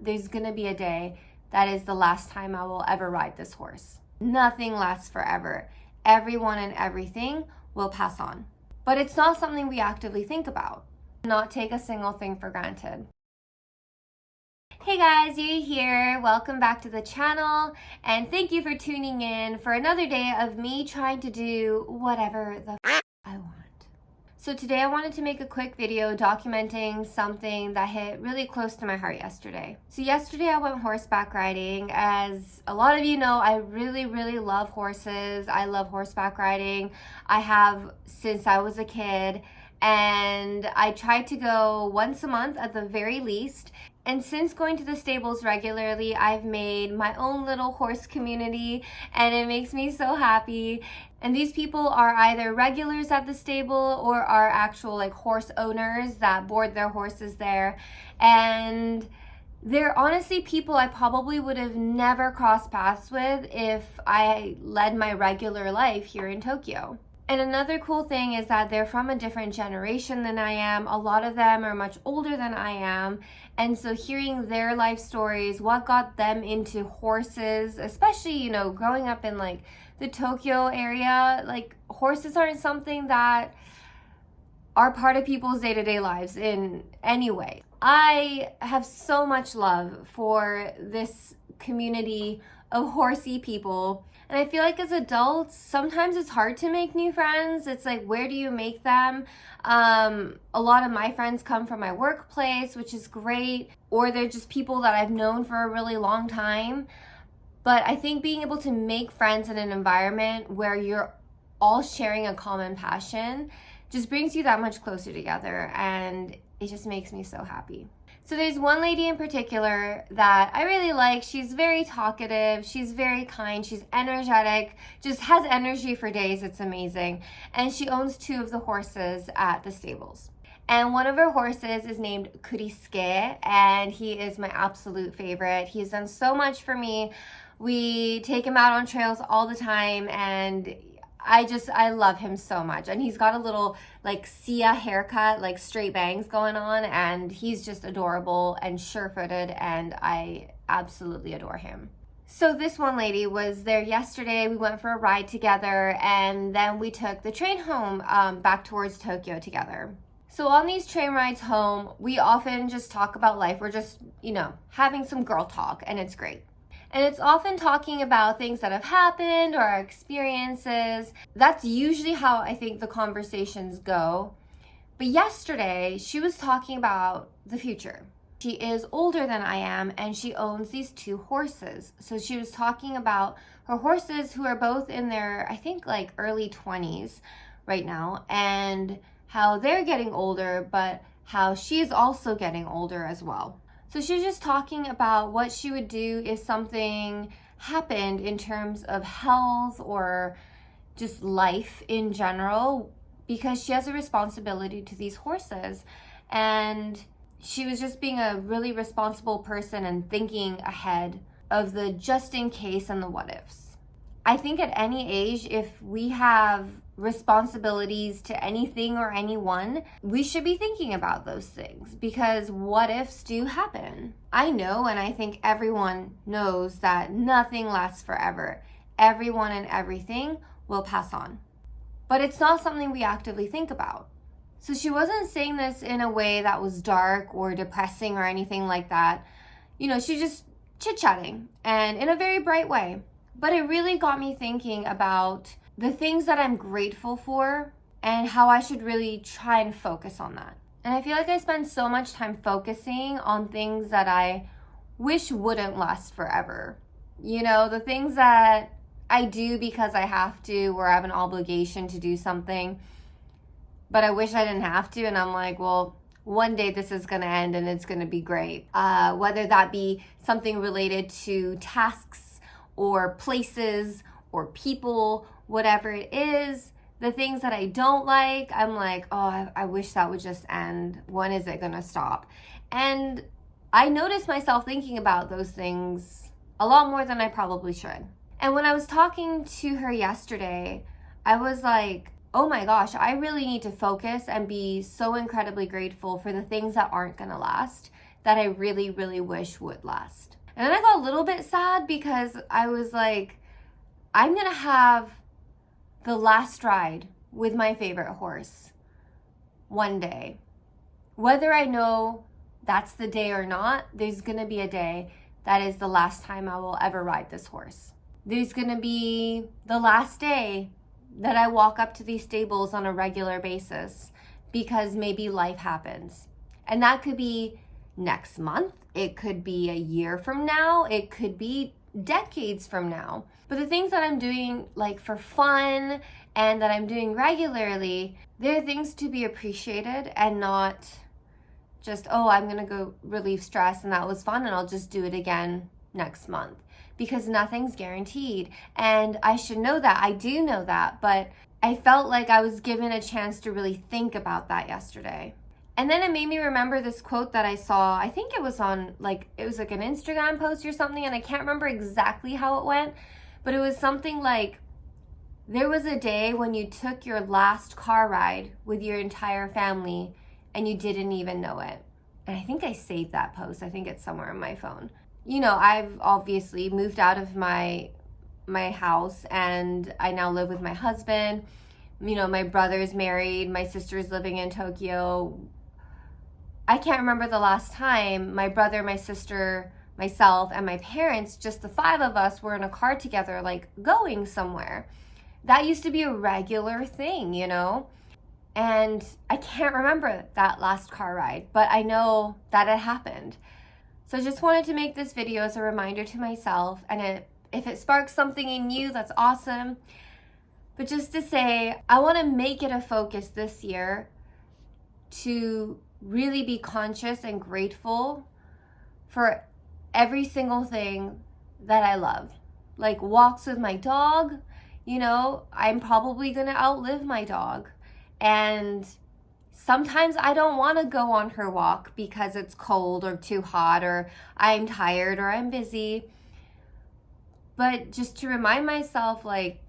there's gonna be a day that is the last time I will ever ride this horse. Nothing lasts forever. Everyone and everything will pass on. But it's not something we actively think about. Not take a single thing for granted. Hey guys, Yui here. Welcome back to the channel, and thank you for tuning in for another day of me trying to do whatever the I want. So today I wanted to make a quick video documenting something that hit really close to my heart yesterday. So yesterday I went horseback riding. As a lot of you know, I really love horses. I love horseback riding. I have since I was a kid, and I try to go once a month at the very least. And since going to the stables regularly, I've made my own little horse community, and it makes me so happy. And these people are either regulars at the stable or are actual like horse owners that board their horses there. And they're honestly people I probably would have never crossed paths with if I led my regular life here in Tokyo. And another cool thing is that they're from a different generation than I am. A lot of them are much older than I am. And so hearing their life stories, what got them into horses, especially, you know, growing up in like the Tokyo area, like horses aren't something that are part of people's day-to-day lives in any way. I have so much love for this community of horsey people. And I feel like as adults, sometimes it's hard to make new friends. It's like, where do you make them? A lot of my friends come from my workplace, which is great, or they're just people that I've known for a really long time. But I think being able to make friends in an environment where you're all sharing a common passion just brings you that much closer together, and it just makes me so happy. So there's one lady in particular that I really like. She's very talkative, she's very kind, she's energetic, just has energy for days. It's amazing. And she owns 2 of the horses at the stables. And one of her horses is named Kurisuke, and he is my absolute favorite. He's done so much for me. We take him out on trails all the time, and I love him so much. And he's got a little like Sia haircut, like straight bangs going on, and he's just adorable and sure-footed, and I absolutely adore him. So this one lady was there yesterday. We went for a ride together, and then we took the train home back towards Tokyo together. So on these train rides home, we often just talk about life. We're just, you know, having some girl talk, and it's great. And it's often talking about things that have happened or our experiences. That's usually how I think the conversations go. But yesterday, she was talking about the future. She is older than I am, and she owns these 2 horses. So she was talking about her horses, who are both in their, I think, like early 20s right now, and how they're getting older, but how she's also getting older as well. So she was just talking about what she would do if something happened in terms of health or just life in general, because she has a responsibility to these horses. And she was just being a really responsible person and thinking ahead of the just in case and the what ifs. I think at any age, if we have responsibilities to anything or anyone, we should be thinking about those things, because what ifs do happen. I know, and I think everyone knows, that nothing lasts forever. Everyone and everything will pass on. But it's not something we actively think about. So she wasn't saying this in a way that was dark or depressing or anything like that. You know, she's just chit-chatting, and in a very bright way. But it really got me thinking about the things that I'm grateful for and how I should really try and focus on that. And I feel like I spend so much time focusing on things that I wish wouldn't last forever. You know, the things that I do because I have to, or I have an obligation to do something, but I wish I didn't have to. And I'm like, well, one day this is going to end and it's going to be great. Whether that be something related to tasks or places or people, whatever it is, the things that I don't like, I'm like, oh, I wish that would just end. When is it gonna stop? And I noticed myself thinking about those things a lot more than I probably should. And when I was talking to her yesterday, I was like, oh my gosh, I really need to focus and be so incredibly grateful for the things that aren't gonna last, that I really, really wish would last. And then I got a little bit sad because I was like, I'm gonna have the last ride with my favorite horse one day. Whether I know that's the day or not, there's gonna be a day that is the last time I will ever ride this horse. There's gonna be the last day that I walk up to these stables on a regular basis because maybe life happens. And that could be next month, it could be a year from now, it could be decades from now. But the things that I'm doing like for fun and that I'm doing regularly, they're things to be appreciated and not just, oh, I'm gonna go relieve stress and that was fun and I'll just do it again next month, because nothing's guaranteed. And I should know that, I do know that, but I felt like I was given a chance to really think about that yesterday. And then it made me remember this quote that I saw. I think it was on it was like an Instagram post or something, and I can't remember exactly how it went, but it was something like, there was a day when you took your last car ride with your entire family and you didn't even know it. And I think I saved that post. I think it's somewhere on my phone. You know, I've obviously moved out of my house and I now live with my husband. You know, my brother's married, my sister's living in Tokyo. I can't remember the last time my brother, my sister, myself, and my parents, just the 5 of us, were in a car together, like going somewhere. That used to be a regular thing, you know? And I can't remember that last car ride, but I know that it happened. So I just wanted to make this video as a reminder to myself, and if it sparks something in you, that's awesome. But just to say, I want to make it a focus this year to really be conscious and grateful for every single thing that I love. Like walks with my dog, you know, I'm probably gonna outlive my dog. And sometimes I don't want to go on her walk because it's cold or too hot or I'm tired or I'm busy. But just to remind myself, like,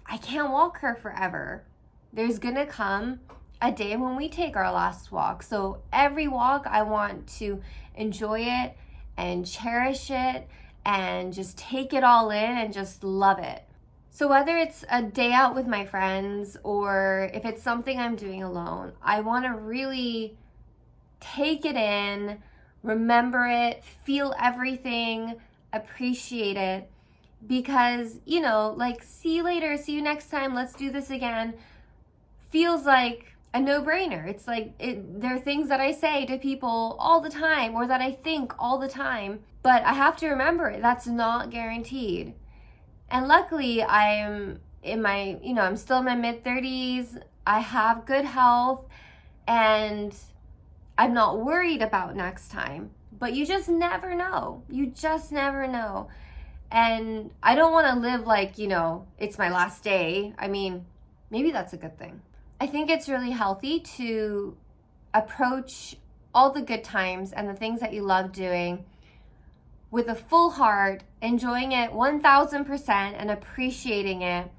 I can't walk her forever. There's gonna come a day when we take our last walk. So every walk, I want to enjoy it and cherish it and just take it all in and just love it. So whether it's a day out with my friends or if it's something I'm doing alone, I want to really take it in, remember it, feel everything, appreciate it, because, you know, like, see you later, see you next time, let's do this again, feels like a no-brainer. It's like, there are things that I say to people all the time or that I think all the time, but I have to remember that's not guaranteed. And luckily I'm I'm still in my mid-30s, I have good health, and I'm not worried about next time. But you just never know. You just never know. And I don't want to live like, you know, it's my last day. I mean, maybe that's a good thing. I think it's really healthy to approach all the good times and the things that you love doing with a full heart, enjoying it 1000% and appreciating it.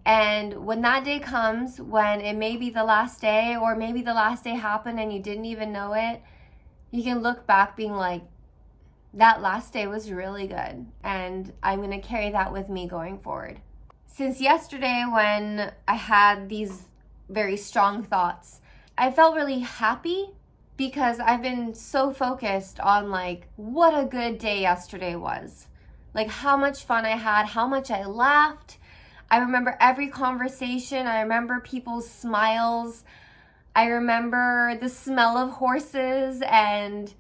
And when that day comes, when it may be the last day, or maybe the last day happened and you didn't even know it, you can look back being like, that last day was really good, and I'm going to carry that with me going forward. Since yesterday, when I had these very strong thoughts, I felt really happy because I've been so focused on like what a good day yesterday was. Like how much fun I had, how much I laughed. I remember every conversation. I remember people's smiles. I remember the smell of horses and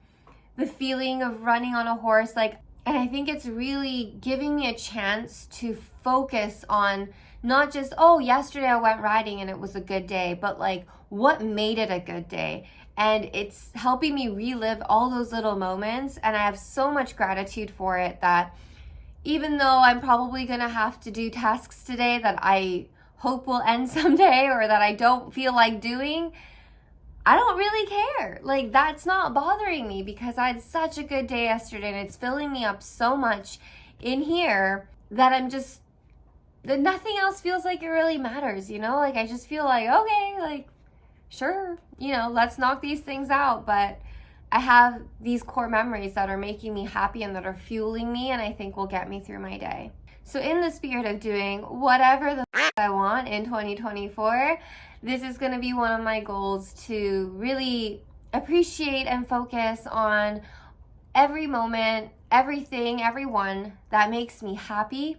the feeling of running on a horse. And I think it's really giving me a chance to focus on not just, oh, yesterday I went riding and it was a good day, but like what made it a good day. And it's helping me relive all those little moments. And I have so much gratitude for it that even though I'm probably gonna have to do tasks today that I hope will end someday or that I don't feel like doing, I don't really care. Like, that's not bothering me because I had such a good day yesterday and it's filling me up so much in here that that nothing else feels like it really matters, you know? Like, I just feel like, okay, like, sure, you know, let's knock these things out. But I have these core memories that are making me happy and that are fueling me, and I think will get me through my day. So in the spirit of doing whatever the I want in 2024, this is going to be one of my goals, to really appreciate and focus on every moment, everything, everyone that makes me happy,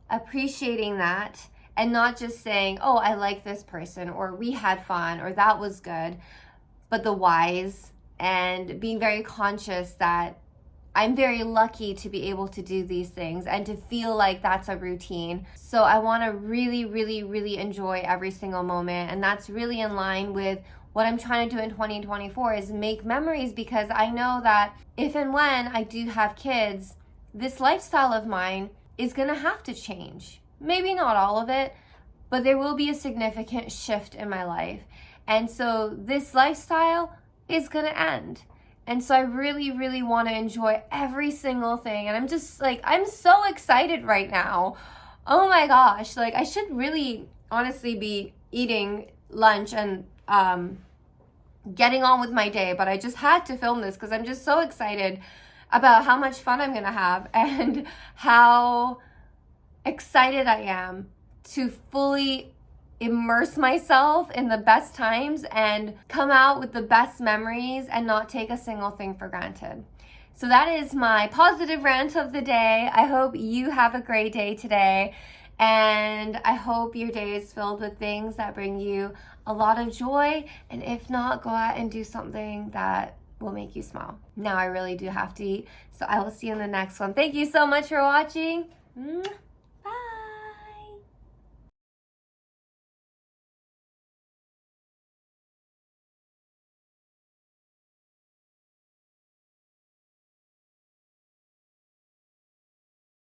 appreciating that, and not just saying, oh, I like this person, or we had fun, or that was good, but the whys, and being very conscious that I'm very lucky to be able to do these things and to feel like that's a routine. So I want to really, really, really enjoy every single moment. And that's really in line with what I'm trying to do in 2024, is make memories, because I know that if and when I do have kids, this lifestyle of mine is going to have to change. Maybe not all of it, but there will be a significant shift in my life. And so this lifestyle is going to end. And so I really, really want to enjoy every single thing. And I'm just like, I'm so excited right now. Oh my gosh. Like, I should really honestly be eating lunch and getting on with my day. But I just had to film this because I'm just so excited about how much fun I'm going to have and how excited I am to fully immerse myself in the best times and come out with the best memories and not take a single thing for granted. So that is my positive rant of the day. I hope you have a great day today, and I hope your day is filled with things that bring you a lot of joy, and if not, go out and do something that will make you smile. Now I really do have to eat, so I will see you in the next one. Thank you so much for watching.